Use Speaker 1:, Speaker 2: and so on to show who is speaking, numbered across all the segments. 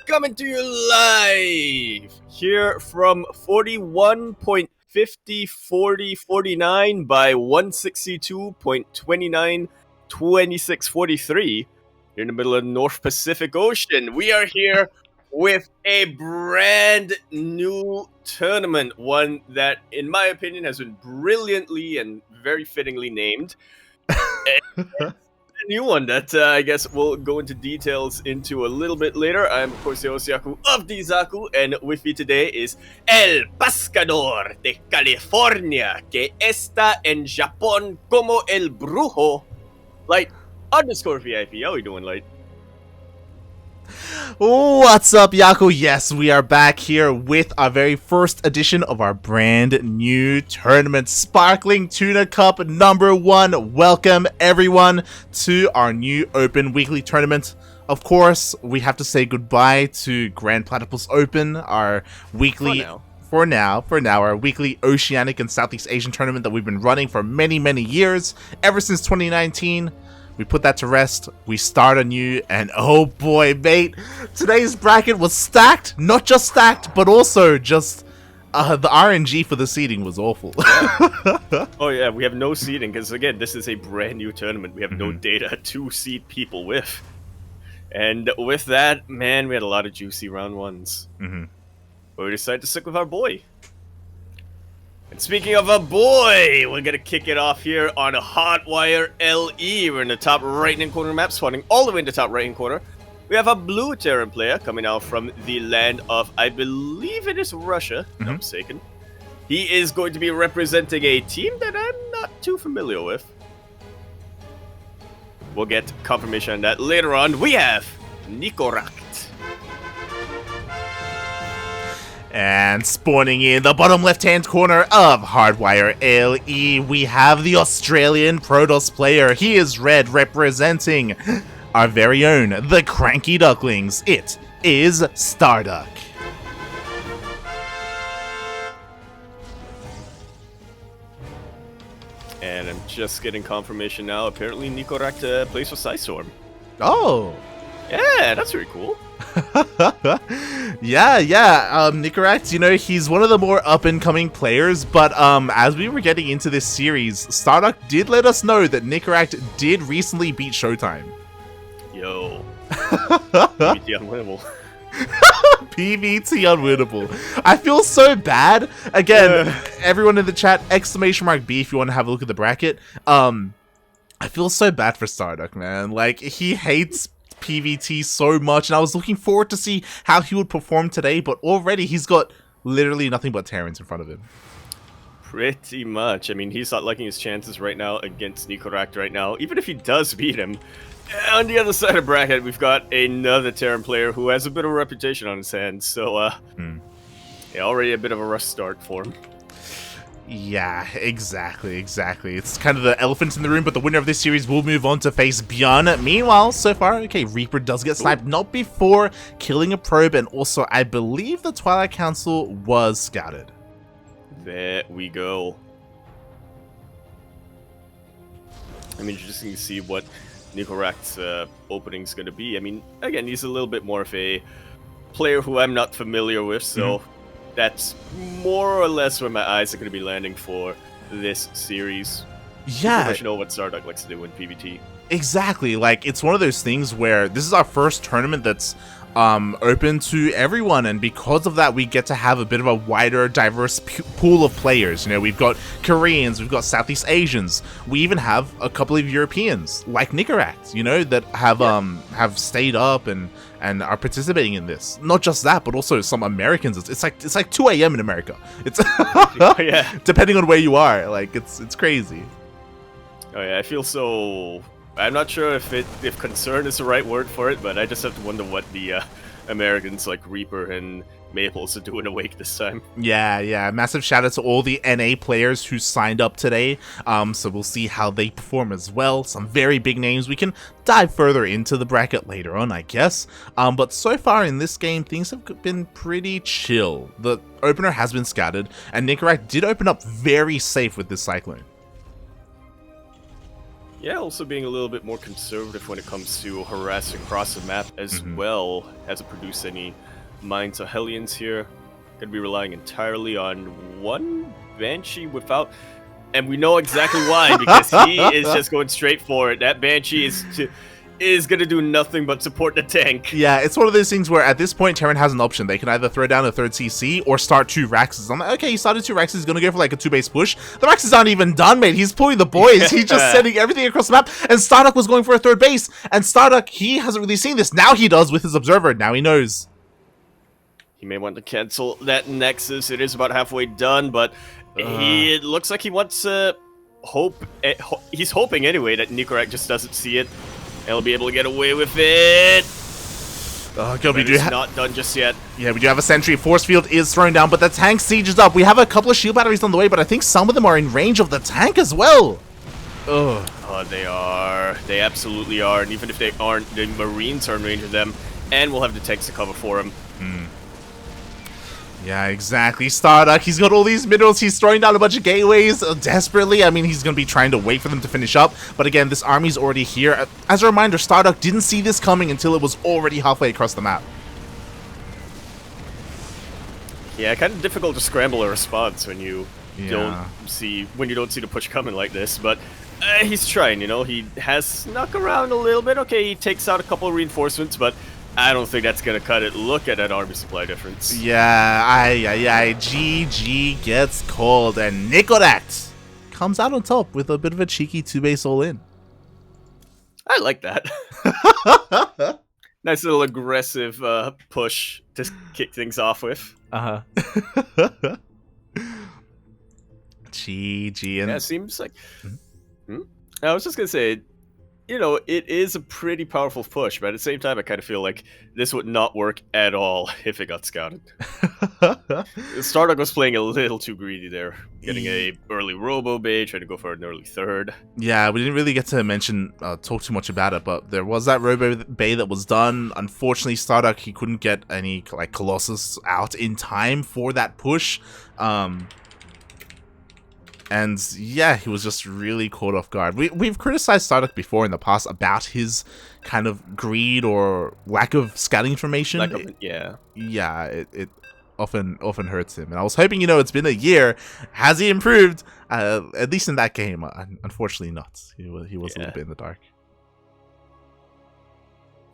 Speaker 1: coming to you live here from 41.504049 by 162.292643 here in the middle of the North Pacific Ocean. We are here with a brand new tournament, one that, in my opinion, has been brilliantly and very fittingly named. New one that I guess we'll go into details into a little bit later. I'm of course the Yakuzaku of Dizaku, and with me today is El Pescador de California, que está en Japón como el brujo, Light _ VIP. How are we doing, Light?
Speaker 2: What's up, Yaku? Yes, we are back here with our very first edition of our brand new tournament, Sparkling Tuna Cup #1. Welcome, everyone, to our new open weekly tournament. Of course, we have to say goodbye to Grand Platypus Open, our weekly... For now, our weekly Oceanic and Southeast Asian tournament that we've been running for many, many years, ever since 2019. We put that to rest, we start anew, and oh boy, mate, today's bracket was stacked. Not just stacked, but also just the RNG for the seeding was awful.
Speaker 1: Yeah. Oh yeah, we have no seeding, because again, this is a brand new tournament. We have no data to seed people with. And with that, man, we had a lot of juicy round ones. But we decided to stick with our boy. And speaking of a boy, we're gonna kick it off here on Hotwire LE. We're in the top right-hand corner map, spawning all the way in the top right-hand corner. We have a blue Terran player coming out from the land of, I believe it is Russia, if I'm not mistaken. He is going to be representing a team that I'm not too familiar with. We'll get confirmation on that later on. We have Nicoract.
Speaker 2: And spawning in the bottom left-hand corner of Hardwire LE, we have the Australian Protoss player. He is red, representing our very own, the Cranky Ducklings. It is StarDuck.
Speaker 1: And I'm just getting confirmation now. Apparently Nicoract plays for Psystorm.
Speaker 2: Oh!
Speaker 1: Yeah, that's very cool.
Speaker 2: yeah, Nicoract, you know, he's one of the more up-and-coming players, but as we were getting into this series, StarDuck did let us know that Nicoract did recently beat Showtime.
Speaker 1: Yo. PvT unwinnable.
Speaker 2: PvT unwinnable. I feel so bad. Again, everyone in the chat, !B if you want to have a look at the bracket. I feel so bad for StarDuck, man. Like, he hates PvT so much, and I was looking forward to see how he would perform today, but already he's got literally nothing but Terrans in front of him.
Speaker 1: Pretty much. I mean, he's not liking his chances right now against Nicoract right now, even if he does beat him. On the other side of the bracket, we've got another Terran player who has a bit of a reputation on his hands, so yeah, already a bit of a rough start for him.
Speaker 2: Yeah, exactly. It's kind of the elephant in the room, but the winner of this series will move on to face Bjorn. Meanwhile, so far, okay, Reaper does get sniped, not before killing a probe, and also, I believe the Twilight Council was scouted.
Speaker 1: There we go. I mean, just to see what Nicoract's opening's going to be. I mean, again, he's a little bit more of a player who I'm not familiar with, so... That's more or less where my eyes are going to be landing for this series.
Speaker 2: Yeah.
Speaker 1: I know what StarDuck likes to do in PvT.
Speaker 2: Exactly. Like, it's one of those things where this is our first tournament that's open to everyone, and because of that, we get to have a bit of a wider, diverse pool of players. You know, we've got Koreans, we've got Southeast Asians, we even have a couple of Europeans, like Nicoract, you know, that have stayed up and are participating in this. Not just that, but also some Americans. It's like 2 a.m. in America. It's
Speaker 1: yeah.
Speaker 2: Depending on where you are, like it's crazy.
Speaker 1: Oh yeah, I feel so. I'm not sure if concern is the right word for it, but I just have to wonder what the Americans like Reaper and Maples are doing awake this time.
Speaker 2: Yeah. Massive shout out to all the NA players who signed up today. So we'll see how they perform as well. Some very big names. We can dive further into the bracket later on, I guess. But so far in this game, things have been pretty chill. The opener has been scattered, and Nicoract did open up very safe with this Cyclone.
Speaker 1: Yeah, also being a little bit more conservative when it comes to harassing across the map as well. Hasn't produced any mines or Hellions here. Gonna be relying entirely on one Banshee without... And we know exactly why, because he is just going straight for it. That Banshee is gonna do nothing but support the tank.
Speaker 2: Yeah, it's one of those things where at this point, Terran has an option. They can either throw down a third CC or start 2 Raxes. I'm like, okay, he started 2 Raxes, he's gonna go for like a 2-base push. The Raxes aren't even done, mate. He's pulling the boys. He's just sending everything across the map. And StarDuck was going for a 3rd base. And StarDuck, he hasn't really seen this. Now he does with his Observer. Now he knows.
Speaker 1: He may want to cancel that Nexus. It is about halfway done, but it looks like he wants to hope. He's hoping anyway that Nicoract just doesn't see it. And he'll be able to get away with it.
Speaker 2: Gilby,
Speaker 1: it's not done just yet.
Speaker 2: Yeah, we do have a sentry. Force field is thrown down, but the tank sieges up. We have a couple of shield batteries on the way, but I think some of them are in range of the tank as well.
Speaker 1: Oh, they are. They absolutely are. And even if they aren't, the Marines are in range of them, and we'll have the tanks to cover for him.
Speaker 2: Yeah, exactly. StarDuck, he's got all these minerals. He's throwing down a bunch of gateways desperately. I mean, he's going to be trying to wait for them to finish up. But again, this army's already here. As a reminder, StarDuck didn't see this coming until it was already halfway across the map.
Speaker 1: Yeah, kind of difficult to scramble a response when you don't see the push coming like this. But he's trying, you know. He has snuck around a little bit. Okay, he takes out a couple of reinforcements, but I don't think that's going to cut it. Look at that army supply difference.
Speaker 2: Yeah, GG gets called, and Nicoract comes out on top with a bit of a cheeky 2-base all-in.
Speaker 1: I like that. Nice little aggressive push to kick things off with.
Speaker 2: GG. And
Speaker 1: yeah, it seems like... I was just going to say... You know, it is a pretty powerful push, but at the same time, I kind of feel like this would not work at all if it got scouted. StarDuck was playing a little too greedy there, getting a early Robo Bay, trying to go for an early 3rd.
Speaker 2: Yeah, we didn't really get to talk too much about it, but there was that Robo Bay that was done. Unfortunately, StarDuck, he couldn't get any like Colossus out in time for that push. And yeah, he was just really caught off guard. We've criticized StarDuck before in the past about his kind of greed or lack of scouting information.
Speaker 1: Yeah,
Speaker 2: it often hurts him. And I was hoping, you know, it's been a year. Has he improved? At least in that game, unfortunately not. He was a little bit in the dark.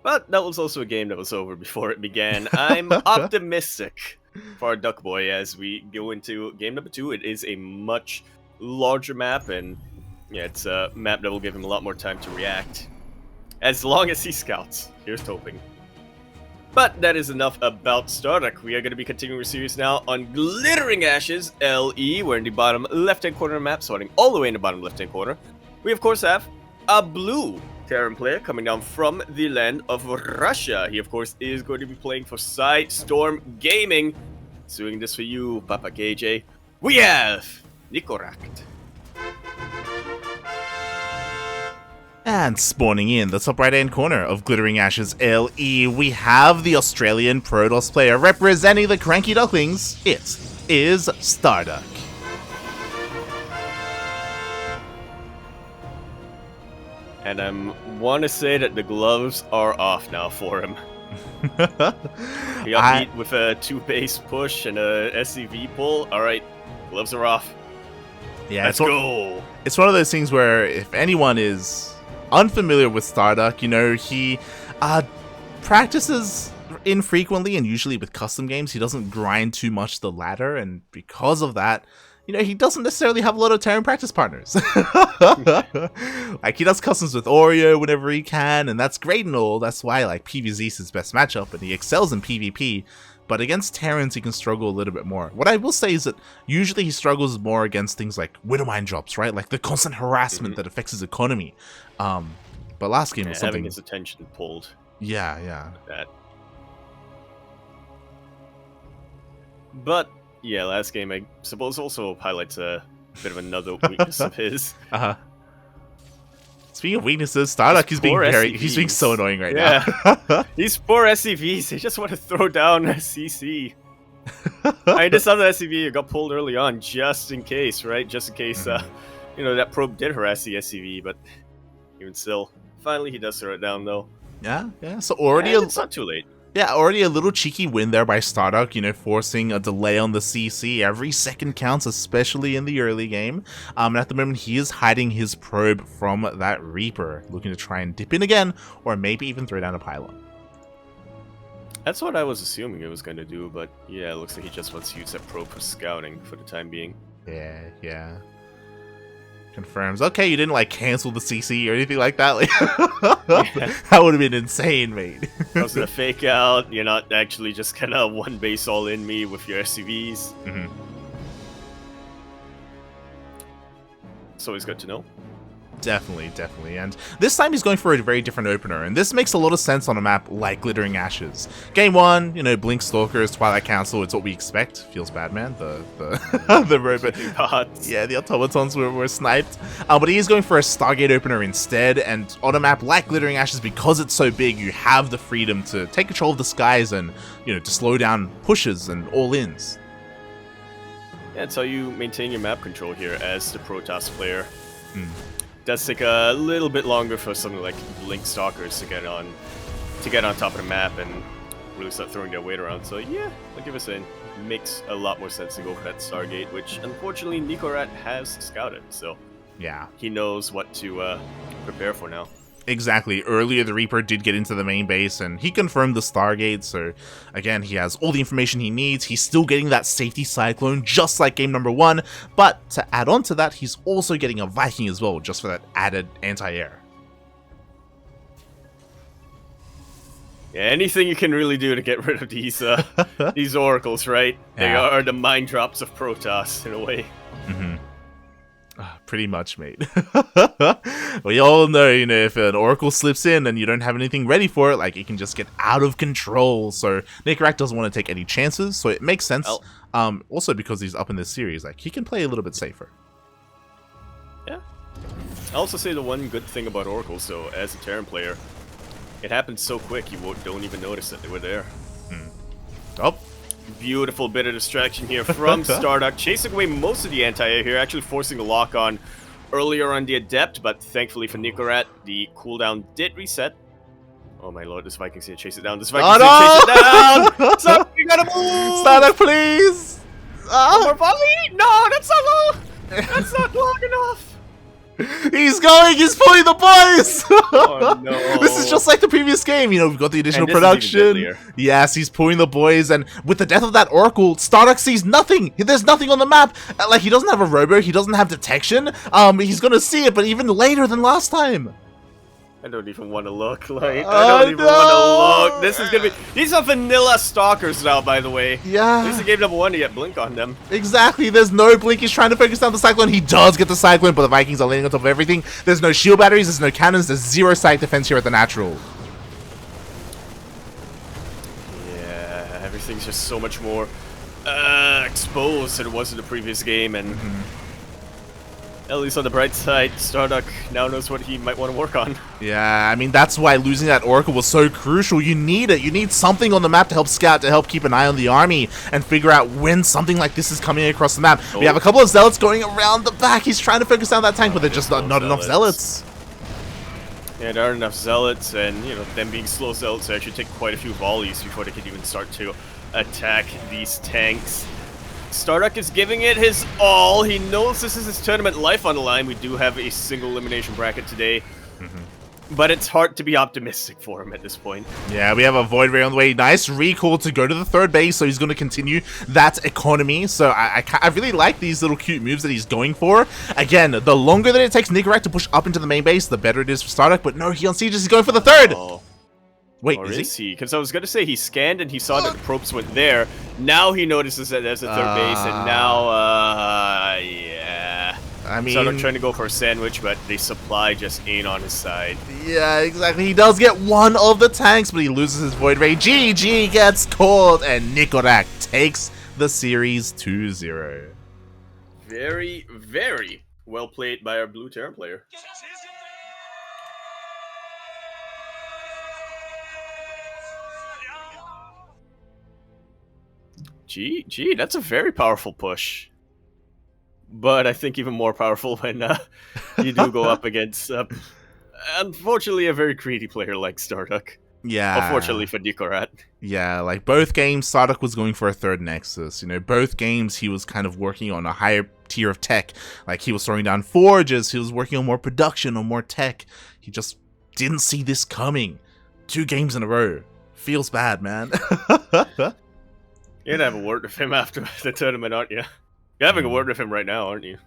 Speaker 1: But that was also a game that was over before it began. I'm optimistic for our Duck Boy as we go into game number 2. It is a much larger map, and yeah, it's a map that will give him a lot more time to react. As long as he scouts. Here's hoping. But that is enough about StarDuck. We are going to be continuing our series now on Glittering Ashes LE. We're in the bottom left-hand corner of the map, starting all the way in the bottom left-hand corner. We, of course, have a blue Terran player coming down from the land of Russia. He, of course, is going to be playing for Storm Gaming. Doing this for you, Papa KJ. We have Nicoract.
Speaker 2: And spawning in the top right-hand corner of Glittering Ashes LE, we have the Australian Protoss player representing the Cranky Ducklings. It is StarDuck.
Speaker 1: And I want to say that the gloves are off now for him. He got beat with a 2-base push and a SCV pull. Alright, gloves are off.
Speaker 2: Yeah,
Speaker 1: let's go.
Speaker 2: It's one of those things where if anyone is unfamiliar with StarDuck, you know, he practices infrequently and usually with custom games. He doesn't grind too much the ladder, and because of that, you know, he doesn't necessarily have a lot of Terran practice partners. Like, he does customs with Oreo whenever he can, and that's great and all. That's why, like, PvZ is his best matchup, and he excels in PvP. But against Terrans, he can struggle a little bit more. What I will say is that usually he struggles more against things like Widowmine drops, right? Like the constant harassment that affects his economy. But last game was something...
Speaker 1: having his attention pulled.
Speaker 2: Yeah.
Speaker 1: That. But... yeah, last game, I suppose, also highlights a bit of another weakness of his.
Speaker 2: Speaking of weaknesses, StarDuck is he's being so annoying right now.
Speaker 1: These poor SCVs, they just want to throw down a CC. I mean, this other SCV got pulled early on, just in case, right? Just in case, you know, that probe did harass the SCV, but even still. Finally, he does throw it down, though.
Speaker 2: Yeah. So
Speaker 1: It's not too late.
Speaker 2: Yeah, already a little cheeky win there by StarDuck, you know, forcing a delay on the CC. Every second counts, especially in the early game. And at the moment, he is hiding his probe from that Reaper, looking to try and dip in again, or maybe even throw down a pylon.
Speaker 1: That's what I was assuming it was going to do, but yeah, it looks like he just wants to use that probe for scouting for the time being.
Speaker 2: Yeah. Confirms. Okay, you didn't, like, cancel the CC or anything like that. Like, that would have been insane, mate.
Speaker 1: That was a fake out. You're not actually just kind of one base all in me with your SCVs. It's always good to know.
Speaker 2: Definitely. And this time he's going for a very different opener, and this makes a lot of sense on a map like Glittering Ashes. Game 1, you know, Blink Stalkers, Twilight Council, it's what we expect. Feels bad, man. The robot. Yeah, the automatons were sniped. But he is going for a Stargate opener instead, and on a map like Glittering Ashes, because it's so big, you have the freedom to take control of the skies and, you know, to slow down pushes and all-ins.
Speaker 1: Yeah, that's how you maintain your map control here as the Protoss player. Does take a little bit longer for something like Blink Stalkers to get on top of the map and really start throwing their weight around. So yeah, I'll give us a makes a lot more sense to go for that Stargate, which unfortunately Nicoract has scouted. So
Speaker 2: yeah,
Speaker 1: he knows what to prepare for now.
Speaker 2: Exactly. Earlier, the Reaper did get into the main base, and he confirmed the Stargate, so again, he has all the information he needs. He's still getting that safety Cyclone, just like game number 1, but to add on to that, he's also getting a Viking as well, just for that added anti-air.
Speaker 1: Yeah, anything you can really do to get rid of these these oracles, right? They are the mind drops of Protoss, in a way.
Speaker 2: Pretty much, mate. We all know, you know, if an Oracle slips in and you don't have anything ready for it, like, it can just get out of control. So Nicoract doesn't want to take any chances, so it makes sense. Also, because he's up in this series, like, he can play a little bit safer.
Speaker 1: Yeah. I'll also say the one good thing about Oracles, though, as a Terran player, it happens so quick you don't even notice that they were there.
Speaker 2: Oh.
Speaker 1: Beautiful bit of distraction here from StarDuck, chasing away most of the anti-air here, actually forcing a lock on earlier on the Adept, but thankfully for Nicoract, the cooldown did reset. Oh my lord, this Viking's gonna chase it down. This Viking's gonna chase it down! Stop, you gotta move!
Speaker 2: StarDuck, please!
Speaker 1: One more volley? No, that's not low! That's not long enough!
Speaker 2: He's going! He's pulling the boys!
Speaker 1: Oh no.
Speaker 2: This is just like the previous game, you know, we've got the additional production. Yes, he's pulling the boys, and with the death of that Oracle, StarDuck sees nothing! There's nothing on the map! Like, he doesn't have a robo, he doesn't have detection. He's gonna see it, but even later than last time.
Speaker 1: I don't even want to look, like, I don't even want to look. This is gonna be... These are vanilla stalkers now, by the way.
Speaker 2: Yeah.
Speaker 1: At least in game number 1 to get Blink on them.
Speaker 2: Exactly, there's no Blink, he's trying to focus down the Cyclone. He does get the Cyclone, but the Vikings are landing on top of everything. There's no shield batteries, there's no cannons, there's zero site defense here at the natural.
Speaker 1: Yeah, everything's just so much more exposed than it was in the previous game, and... At least on the bright side, StarDuck now knows what he might want to work on.
Speaker 2: Yeah, I mean, that's why losing that Oracle was so crucial. You need it. You need something on the map to help scout, to help keep an eye on the army, and figure out when something like this is coming across the map. We have a couple of Zealots going around the back. He's trying to focus down that tank, but there's just not enough Zealots. Yeah,
Speaker 1: there aren't enough Zealots, and, you know, them being slow Zealots actually take quite a few volleys before they can even start to attack these tanks. StarDuck is giving it his all. He knows this is his tournament life on the line. We do have a single elimination bracket today. But it's hard to be optimistic for him at this point.
Speaker 2: Yeah, we have a Void Ray on the way. Nice recall to go to the third base, so he's going to continue that economy. So I really like these little cute moves that he's going for. Again, the longer that it takes Nicoract to push up into the main base, the better it is for StarDuck. But no, he on Sieges, he's going for the third. Wait,
Speaker 1: or is he? Because I was going to say he scanned and he saw that the probes went there. Now he notices that there's a third base, and now, yeah.
Speaker 2: I mean...
Speaker 1: StarDuck trying to go for a sandwich, but the supply just ain't on his side.
Speaker 2: Yeah, exactly. He does get one of the tanks, but he loses his Void Ray. GG gets called, and Nicoract takes the series 2-0.
Speaker 1: Very, very well played by our blue Terran player. Gee, that's a very powerful push. But I think even more powerful when you do go up against Unfortunately, a very greedy player like StarDuck.
Speaker 2: Yeah.
Speaker 1: Unfortunately for Nicoract.
Speaker 2: Yeah, like both games, StarDuck was going for a third Nexus. You know, both games he was kind of working on a higher tier of tech. Like he was throwing down forges, he was working on more production, on more tech. He just didn't see this coming. 2 games in a row. Feels bad, man.
Speaker 1: You're gonna have a word with him after the tournament, aren't you? You're having a word with him right now, aren't you?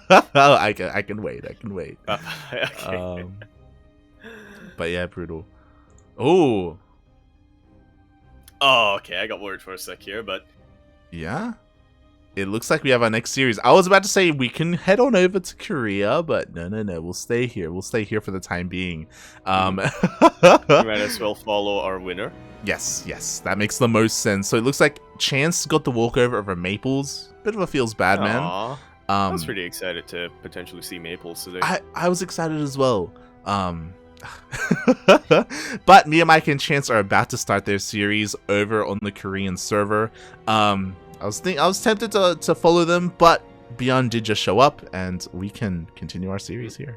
Speaker 2: Oh, I can wait. I can wait.
Speaker 1: Okay.
Speaker 2: But yeah, brutal. Oh.
Speaker 1: Oh, okay. I got worried for a sec here, but
Speaker 2: Yeah? It looks like we have our next series. I was about to say we can head on over to Korea, but no. We'll stay here. We'll stay here for the time being.
Speaker 1: we might as well follow our winner.
Speaker 2: Yes. That makes the most sense. So it looks like Chance got the walkover over Maples. Bit of a feels bad, man.
Speaker 1: I was pretty excited to potentially see Maples today.
Speaker 2: I was excited as well. But me and Mike and Chance are about to start their series over on the Korean server. I was tempted to follow them, but Beyond did just show up, and we can continue our series here.